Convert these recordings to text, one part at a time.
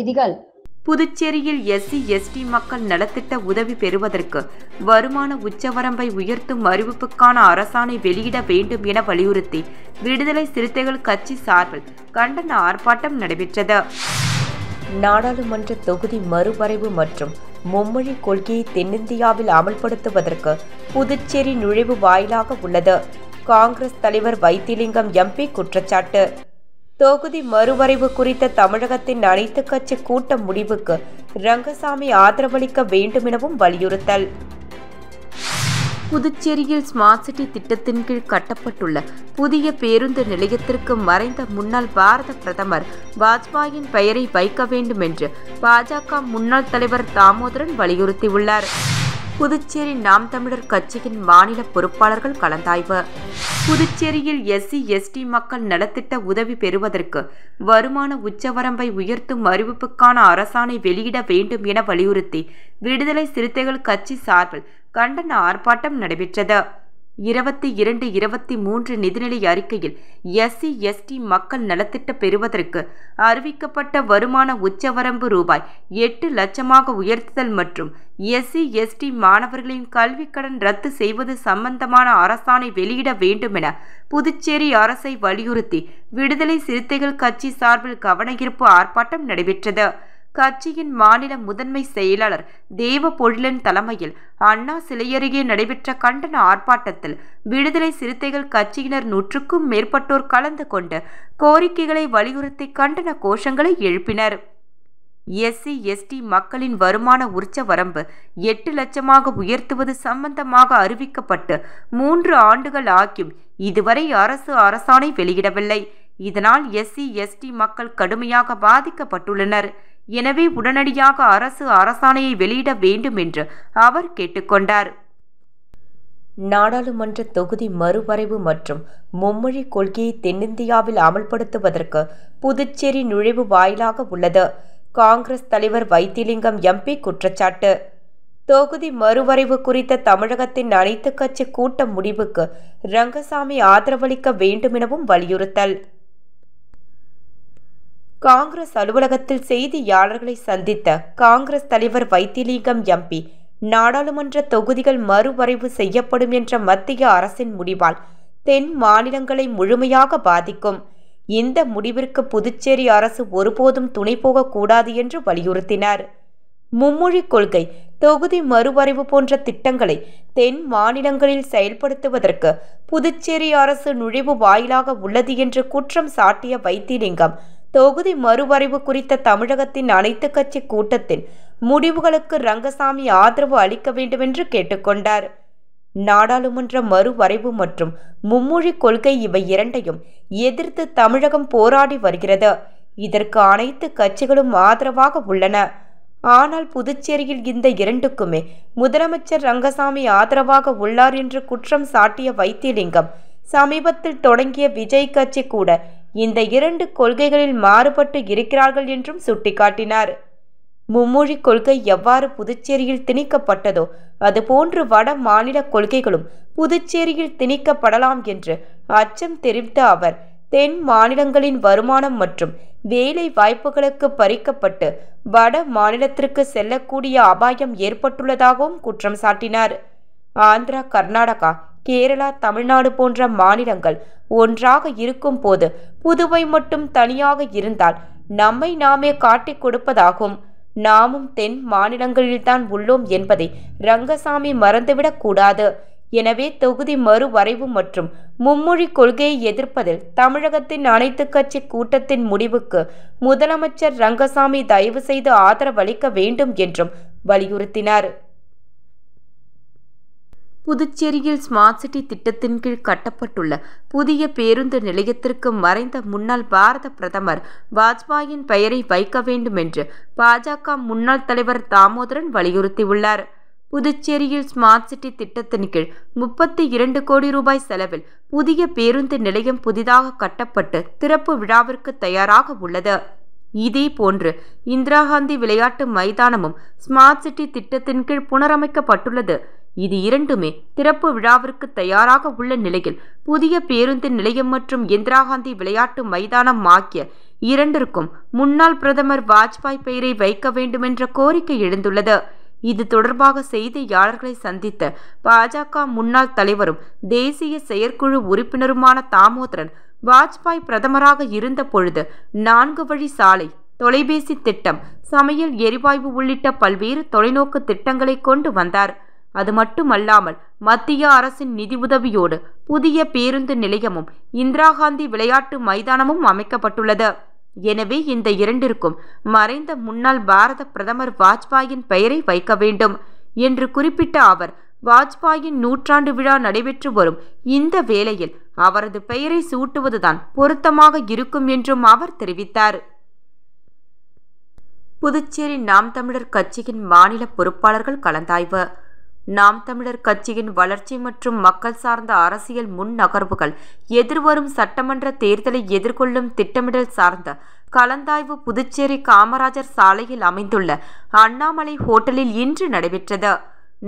செய்திகள். புதுச்சேரியில் SC/ST மக்கள் நலத்திட்ட உதவி பெறுவதற்கு வருமான உச்சவரம்பை உயர்த்தும் அறிவிப்புக்கான அரசாணை வெளியிட வேண்டும் என வலியுறுத்தி விடுதலை சிறுத்தைகள் கட்சி சார்பில் கண்டன ஆர்ப்பாட்டம் நடைபெற்றது. நாடாளுமன்ற தொகுதி மறுவரைவு மற்றும் மும்மொழி கொள்கையை தென்னிந்தியாவில் அமல்படுத்துவதற்கு புதுச்சேரி நுழைவு வாயிலாக உள்ளது. காங்கிரஸ் தலைவர் வைத்திலிங்கம் MP குற்றச்சாட்டு. தொகுதி மறுவரைவு குறித்த தமிழகத்தின் அனைத்து கட்சி கூட்ட முடிவுக்கு ரங்கசாமி ஆதரவளிக்க வேண்டும் எனவும் வலியுறுத்தல். புதுச்சேரியில் ஸ்மார்ட் சிட்டி திட்டத்தின் கீழ் கட்டப்பட்டுள்ள புதிய பேருந்து நிலையத்திற்கு மறைந்த முன்னாள் பாரத பிரதமர் வாஜ்பாயின் பெயரை வைக்க வேண்டும் என்று பாஜக முன்னாள் தலைவர் தாமோதரன் வலியுறுத்தியுள்ளார். புதுச்சேரி நாம் தமிழர் கட்சியின் மாநில பொறுப்பாளர்கள் கலந்தாய்வு. புதுச்சேரியில் SC/ST மக்கள் நலத்திட்ட உதவி பெறுவதற்கு வருமான உச்சவரம்பை உயர்த்தும் அறிவிப்புக்கான அரசாணை வெளியிட வேண்டும் என வலியுறுத்தி விடுதலை சிறுத்தைகள் கட்சி சார்பில் கண்டன ஆர்ப்பாட்டம் நடைபெற்றது. 22-23 நிதிநிலை அறிக்கையில் SC/ST மக்கள் நலத்திட்ட பெறுவதற்கு அறிவிக்கப்பட்ட வருமான உச்சவரம்பு ரூபாய் 8 லட்சமாக உயர்த்துதல் மற்றும் SC/ST மாணவர்களின் கல்விக் கடன் ரத்து செய்வது சம்பந்தமான அரசாணை வெளியிட வேண்டும் என புதுச்சேரி அரசை வலியுறுத்தி விடுதலை சிறுத்தைகள் கட்சி சார்பில் கவனஈர்ப்பு ஆர்ப்பாட்டம் நடைபெற்றது. கட்சியின் மாநில முதன்மை செயலாளர் தேவபொழிலன் தலைமையில் அண்ணா சிலை அருகே நடைபெற்ற கண்டன ஆர்ப்பாட்டத்தில் விடுதலை சிறுத்தைகள் கட்சியினர் 100க்கும் மேற்பட்டோர் கலந்து கொண்டு கோரிக்கைகளை வலியுறுத்தி கண்டன கோஷங்களை எழுப்பினர். SC/ST மக்களின் வருமான உச்சவரம்பு 8 லட்சமாக உயர்த்துவது சம்பந்தமாக அறிவிக்கப்பட்டு 3 ஆண்டுகள் ஆகியும் இதுவரை அரசாணை வெளியிடவில்லை. இதனால் SC/ST மக்கள் கடுமையாக பாதிக்கப்பட்டுள்ளனர். எனவே உடனடியாக அரசாணையை வெளியிட வேண்டும் என்று அவர் கேட்டுக்கொண்டார். நாடாளுமன்ற தொகுதி மறுவரைவு மற்றும் மும்மொழி கொள்கையை தென்னிந்தியாவில் அமல்படுத்துவதற்கு புதுச்சேரி நுழைவு வாயிலாக உள்ளது. காங்கிரஸ் தலைவர் வைத்திலிங்கம் MP குற்றச்சாட்டு. தொகுதி மறுவரைவு குறித்த தமிழகத்தின் அனைத்து கட்சி கூட்ட முடிவுக்கு ரங்கசாமி ஆதரவளிக்க வேண்டும் எனவும் வலியுறுத்தல். காங்கிரஸ் அலுவலகத்தில் செய்தியாளர்களை சந்தித்த காங்கிரஸ் தலைவர் வைத்திலிங்கம் MP நாடாளுமன்ற தொகுதிகள் மறுவரைவு செய்யப்படும் என்ற மத்திய அரசின் முடிவால் தென் மாநிலங்களை முழுமையாக பாதிக்கும். இந்த முடிவிற்கு புதுச்சேரி அரசு ஒருபோதும் துணை போகக்கூடாது என்று வலியுறுத்தினார். மும்மொழி கொள்கை, தொகுதி மறுவரைவு போன்ற திட்டங்களை தென் மாநிலங்களில் செயல்படுத்துவதற்கு புதுச்சேரி அரசு நுழைவு வாயிலாக உள்ளது என்று குற்றம் சாட்டிய வைத்திலிங்கம் தொகுதி மறுவரைவு குறித்த தமிழகத்தின் அனைத்து கட்சி கூட்டத்தின் முடிவுகளுக்கு ரங்கசாமி ஆதரவு அளிக்க வேண்டும் என்று கேட்டுக்கொண்டார். நாடாளுமன்ற மறுவரைவு மற்றும் மும்மொழி கொள்கை இவை இரண்டையும் எதிர்த்து தமிழகம் போராடி வருகிறது. இதற்கு அனைத்து கட்சிகளும் ஆதரவாக உள்ளன. ஆனால் புதுச்சேரியில் இந்த இரண்டுக்குமே முதலமைச்சர் ரங்கசாமி ஆதரவாக உள்ளார் என்று குற்றம் சாட்டிய வைத்திலிங்கம் சமீபத்தில் தொடங்கிய விஜய் கட்சி கூட இந்த 2 கொள்கைகளில் மாறுபட்டு இருக்கிறார்கள் என்றும் சுட்டிக்காட்டினார். மும்மொழி கொள்கை எவ்வாறு புதுச்சேரியில் திணிக்கப்பட்டதோ அதுபோன்று வட மாநில கொள்கைகளும் புதுச்சேரியில் திணிக்கப்படலாம் என்று அச்சம் தெரிவித்த அவர் தென் மாநிலங்களின் வருமானம் மற்றும் வேலை வாய்ப்புகளுக்கு பறிக்கப்பட்டு வட மாநிலத்திற்கு செல்லக்கூடிய அபாயம் ஏற்பட்டுள்ளதாகவும் குற்றம் சாட்டினார். ஆந்திரா, கர்நாடகா, கேரளா, தமிழ்நாடு போன்ற மாநிலங்கள் ஒன்றாக இருக்கும் போது புதுவை மட்டும் தனியாக இருந்தால் நம்மை நாமே காட்டிக் கொடுப்பதாகும். நாமும் தென் மாநிலங்களில்தான் உள்ளோம் என்பதை ரங்கசாமி மறந்துவிடக் கூடாது. எனவே தொகுதி மறுவரைவு மற்றும் மும்மொழி கொள்கையை எதிர்ப்பதில் தமிழகத்தின் அனைத்து கட்சி கூட்டத்தின் முடிவுக்கு முதலமைச்சர் ரங்கசாமி தயவு செய்து ஆதரவளிக்க வேண்டும் என்றும் வலியுறுத்தினார். புதுச்சேரியில் ஸ்மார்ட் சிட்டி திட்டத்தின் கீழ் கட்டப்பட்டுள்ள புதிய பேருந்து நிலையத்திற்கு மறைந்த முன்னாள் பாரத பிரதமர் வாஜ்பாயின் பெயரை வைக்க வேண்டும் என்று பாஜக முன்னாள் தலைவர் தாமோதரன் வலியுறுத்தியுள்ளார். புதுச்சேரியில் ஸ்மார்ட் சிட்டி திட்டத்தின் கீழ் 32 கோடி ரூபாய் செலவில் புதிய பேருந்து நிலையம் புதிதாக கட்டப்பட்டு திறப்பு விழாவிற்கு தயாராக உள்ளது. இதேபோன்று இந்திரா காந்தி விளையாட்டு மைதானமும் ஸ்மார்ட் சிட்டி திட்டத்தின் கீழ் புனரமைக்கப்பட்டுள்ளது. இது இரண்டுமே திறப்பு விழாவிற்கு தயாராக உள்ள நிலையில் புதிய பேருந்து நிலையம் மற்றும் இந்திரா காந்தி விளையாட்டு மைதானம் ஆகிய இரண்டிற்கும் முன்னாள் பிரதமர் வாஜ்பாய் பெயரை வைக்க வேண்டுமென்ற கோரிக்கை எழுந்துள்ளது. இது தொடர்பாக செய்தியாளர்களை சந்தித்த பாஜக முன்னாள் தலைவரும் தேசிய செயற்குழு உறுப்பினருமான தாமோதரன், வாஜ்பாய் பிரதமராக இருந்த பொழுது 4 வழி சாலை, தொலைபேசி திட்டம், சமையல் எரிவாயு உள்ளிட்ட பல்வேறு தொலைநோக்கு திட்டங்களை கொண்டு வந்தார். அது மட்டுமல்லாமல் மத்திய அரசின் நிதி உதவியோடு புதிய பேருந்து நிலையமும் இந்திரா காந்தி விளையாட்டு மைதானமும் அமைக்கப்பட்டுள்ளது. எனவே இந்த இரண்டிற்கும் மறைந்த முன்னாள் பாரத பிரதமர் வாஜ்பாயின் பெயரை வைக்க வேண்டும் என்று குறிப்பிட்ட அவர், வாஜ்பாயின் 100ஆண்டு விழா நடைபெற்று வரும் இந்த வேளையில் அவரது பெயரை சூட்டுவதுதான் பொருத்தமாக இருக்கும் என்றும் அவர் தெரிவித்தார். புதுச்சேரி நாம் தமிழர் கட்சியின் மாநில பொறுப்பாளர்கள் கலந்தாய்வு. நாம் தமிழர் கட்சியின் வளர்ச்சி மற்றும் மக்கள் சார்ந்த அரசியல் முன் நகர்வுகள், எதிர்வரும் சட்டமன்ற தேர்தலை எதிர்கொள்ளும் திட்டமிடல் சார்ந்த கலந்தாய்வு புதுச்சேரி காமராஜர் சாலையில் அமைந்துள்ள அண்ணாமலை ஹோட்டலில் இன்று நடைபெற்றது.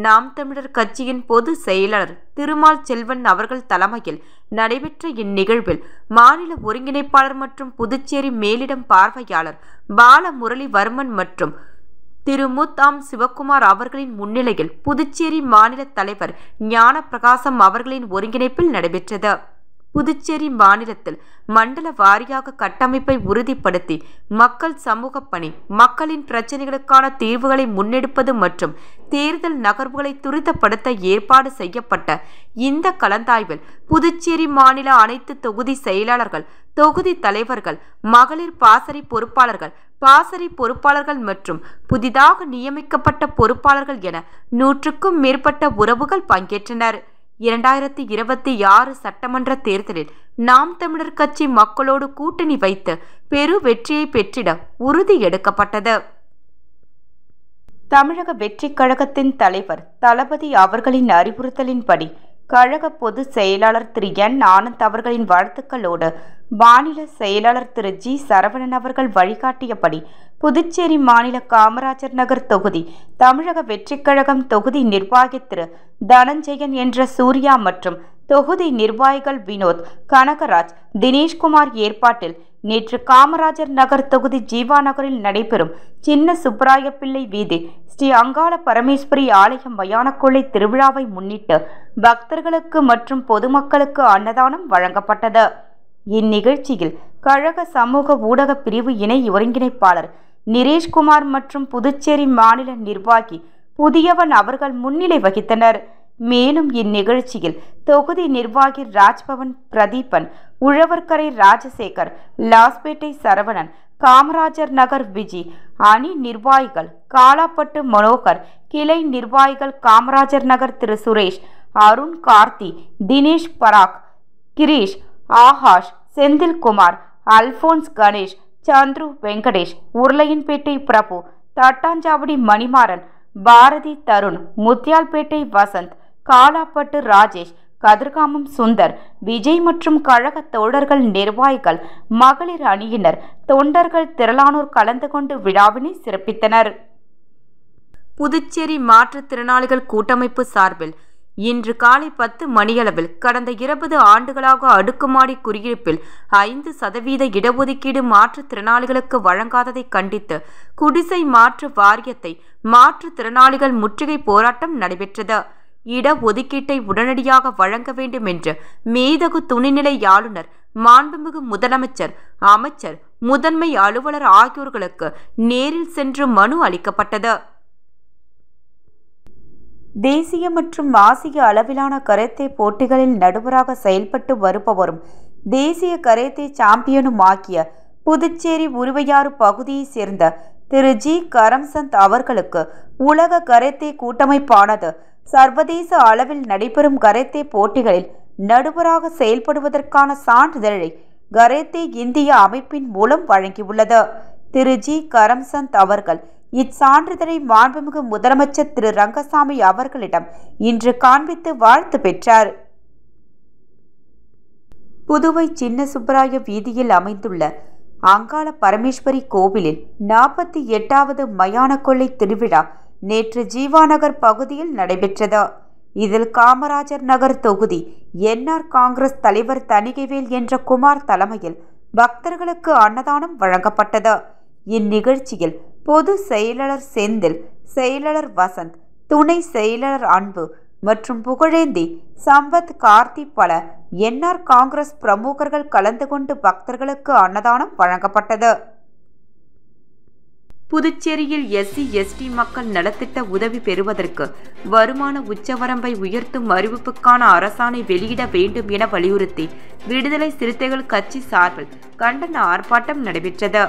நாம் தமிழர் கட்சியின் பொதுச் செயலாளர் திருமால் செல்வன் அவர்கள் தலைமையில் நடைபெற்ற இந்நிகழ்வில் மாநில ஒருங்கிணைப்பாளர் மற்றும் புதுச்சேரி மேலிடம் பார்வையாளர் பாலமுரளிவர்மன் மற்றும் திரு முத்தாம் சிவக்குமார் அவர்களின் முன்னிலையில் புதுச்சேரி மாநில தலைவர் ஞானப்பிரகாசம் அவர்களின் ஒருங்கிணைப்பில் நடைபெற்றது. புதுச்சேரி மாநிலத்தில் மண்டல வாரியாக கட்டமைப்பை உறுதிப்படுத்தி மக்கள் சமூக பணி, மக்களின் பிரச்சினைகளுக்கான தீர்வுகளை முன்னெடுப்பது மற்றும் தேர்தல் நகர்வுகளை துரிதப்படுத்த ஏற்பாடு செய்யப்பட்ட இந்த கலந்தாய்வில் புதுச்சேரி மாநில அனைத்து தொகுதி செயலாளர்கள், தொகுதி தலைவர்கள், மகளிர் பாசறை பொறுப்பாளர்கள், பாசறை பொறுப்பாளர்கள் மற்றும் புதிதாக நியமிக்கப்பட்ட பொறுப்பாளர்கள் என 100க்கும் மேற்பட்ட உறவுகள் பங்கேற்றனர். 2026 சட்டமன்ற தேர்தலில் நாம் தமிழர் கட்சி மக்களோடு கூட்டணி வைத்து பெரு வெற்றியை பெற்றிட உறுதி எடுக்கப்பட்டது. தமிழக வெற்றிக் கழகத்தின் தலைவர் தளபதி அவர்களின் அறிவுறுத்தலின்படி கழக பொதுச் செயலாளர் திரு என் ஆனந்த் அவர்களின் வாழ்த்துக்களோடு மாநில செயலாளர் திரு ஜி சரவணன் அவர்கள் வழிகாட்டியபடி புதுச்சேரி மாநில காமராஜர் நகர் தொகுதி தமிழக வெற்றிக் கழகம் தொகுதி நிர்வாகி திரு தனஞ்சயன் என்ற சூர்யா மற்றும் தொகுதி நிர்வாகிகள் வினோத், கனகராஜ், தினேஷ்குமார் ஏற்பாட்டில் நேற்று காமராஜர் நகர் தொகுதி ஜீவா நகரில் நடைபெறும் சின்ன சுப்பராய பிள்ளை வீதி ஸ்ரீ அங்காள பரமேஸ்வரி ஆலய மயானக்கொள்ளை திருவிழாவை முன்னிட்டு பக்தர்களுக்கு மற்றும் பொதுமக்களுக்கு அன்னதானம் வழங்கப்பட்டது. இந்நிகழ்ச்சியில் கழக சமூக ஊடக பிரிவு இணை ஒருங்கிணைப்பாளர் நிரேஷ்குமார் மற்றும் புதுச்சேரி மாநில நிர்வாகி புதியவன் அவர்கள் முன்னிலை வகித்தனர். மேலும் இந்நிகழ்ச்சியில் தொகுதி நிர்வாகி ராஜ்பவன் பிரதீபன், உழவர்கரை ராஜசேகர், லாஸ்பேட்டை சரவணன், காமராஜர் நகர் விஜி, அணி நிர்வாகிகள் காலாப்பட்டு மனோகர், கிளை நிர்வாகிகள் காமராஜர் நகர் திரு சுரேஷ், அருண், கார்த்தி, தினேஷ், பராக், கிரீஷ், ஆகாஷ், செந்தில்குமார், அல்போன்ஸ், கணேஷ், சந்துரு, வெங்கடேஷ், உருளையன்பேட்டை பிரபு, தட்டாஞ்சாவடி மணிமாறன், பாரதி, தருண், முத்தியால்பேட்டை வசந்த், காலாப்பட்டு ராஜேஷ், கதிர்காமம் சுந்தர், விஜய் மற்றும் கழக தோழர்கள், நிர்வாகிகள், மகளிர் அணியினர், தொண்டர்கள் திரளானோர் கலந்து கொண்டு விழாவினை சிறப்பித்தனர். புதுச்சேரி மாற்றுத்திறனாளிகள் கூட்டமைப்பு சார்பில் இன்று காலை 10 மணியளவில் கடந்த 20 ஆண்டுகளாக அடுக்குமாடி குடியிருப்பில் 5% இடஒதுக்கீடு மாற்றுத்திறனாளிகளுக்கு வழங்காததை கண்டித்து குடிசை மாற்று வாரியத்தை மாற்றுத்திறனாளிகள் முற்றுகை போராட்டம் நடைபெற்றது. இடஒதுக்கீட்டை உடனடியாக வழங்க வேண்டும் என்று மேதகு துணைநிலை ஆளுநர், மாண்புமிகு முதலமைச்சர், அமைச்சர், முதன்மை அலுவலர் ஆகியோர்களுக்கு நேரில் சென்று மனு அளிக்கப்பட்டது. தேசிய மற்றும் ஆசிய அளவிலான கராத்தே போட்டிகளில் நடுவராக செயல்பட்டு வருபவரும் தேசிய கராத்தே சாம்பியனும் ஆகிய புதுச்சேரி உருவையாறு பகுதியைச் சேர்ந்த திரு ஜி கரம்சந்த் அவர்களுக்கு உலக கராத்தே கூட்டமைப்பானது சர்வதேச அளவில் நடைபெறும் கராத்தே போட்டிகளில் நடுவராக செயல்படுவதற்கான சான்றிதழை கராத்தே இந்தியா அமைப்பின் மூலம் வழங்கியுள்ளது. திரு ஜி கரம்சந்த் அவர்கள் இச்சான்றிதழை மாண்புமிகு முதலமைச்சர் திரு ரங்கசாமி அவர்களிடம் இன்று காண்பித்து வாழ்த்து பெற்றார். புதுவை சின்ன சுப்பராய வீதியில் அமைந்துள்ள அங்காள பரமேஸ்வரி கோவிலில் 48வது மயான கொள்ளை திருவிழா நேற்று ஜீவாநகர் பகுதியில் நடைபெற்றது. இதில் காமராஜர் நகர் தொகுதி என்ஆர் காங்கிரஸ் தலைவர் தணிகைவேல் என்ற குமார் தலைமையில் பக்தர்களுக்கு அன்னதானம் வழங்கப்பட்டது. இந்நிகழ்ச்சியில் பொது செயலாளர் செந்தில், செயலாளர் வசந்த், துணை செயலாளர் அன்பு மற்றும் புகழேந்தி, சம்பத், கார்த்தி, பல என்ஆர் காங்கிரஸ் பிரமுகர்கள் கலந்து கொண்டு பக்தர்களுக்கு அன்னதானம் வழங்கப்பட்டது. புதுச்சேரியில் SC/ST மக்கள் நலத்திட்ட உதவி பெறுவதற்கு வருமான உச்சவரம்பை உயர்த்தும் அறிவிப்புக்கான அரசாணை வெளியிட வேண்டும் என வலியுறுத்தி விடுதலை சிறுத்தைகள் கட்சி சார்பில் கண்டன ஆர்ப்பாட்டம் நடைபெற்றது.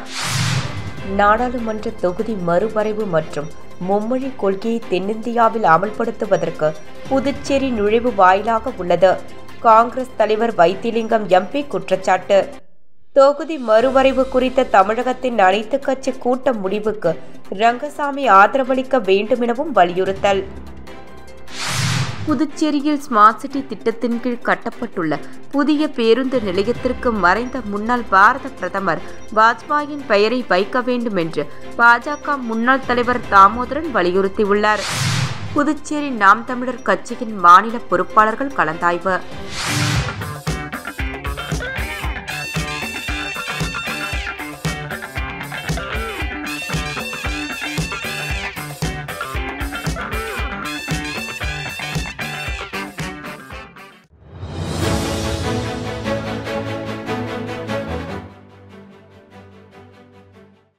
நாடாளுமன்ற தொகுதி மறுவரைவு மற்றும் மும்மொழி கொள்கையை தென்னிந்தியாவில் அமல்படுத்துவதற்கு புதுச்சேரி நுழைவு வாயிலாக உள்ளது. காங்கிரஸ் தலைவர் வைத்திலிங்கம் MP குற்றச்சாட்டு. தொகுதி மறுவரைவு குறித்த தமிழகத்தின் அனைத்து கட்சி கூட்ட முடிவுக்கு ரங்கசாமி ஆதரவளிக்க வேண்டும் எனவும் வலியுறுத்தல். புதுச்சேரியில் ஸ்மார்ட் சிட்டி திட்டத்தின் கீழ் கட்டப்பட்டுள்ள புதிய பேருந்து நிலையத்திற்கு மறைந்த முன்னாள் பாரத பிரதமர் வாஜ்பாயின் பெயரை வைக்க வேண்டும் என்று பாஜக முன்னாள் தலைவர் தாமோதரன் வலியுறுத்தியுள்ளார். புதுச்சேரி நாம் தமிழர் கட்சியின் மாநில பொறுப்பாளர்கள் கலந்தாய்வு.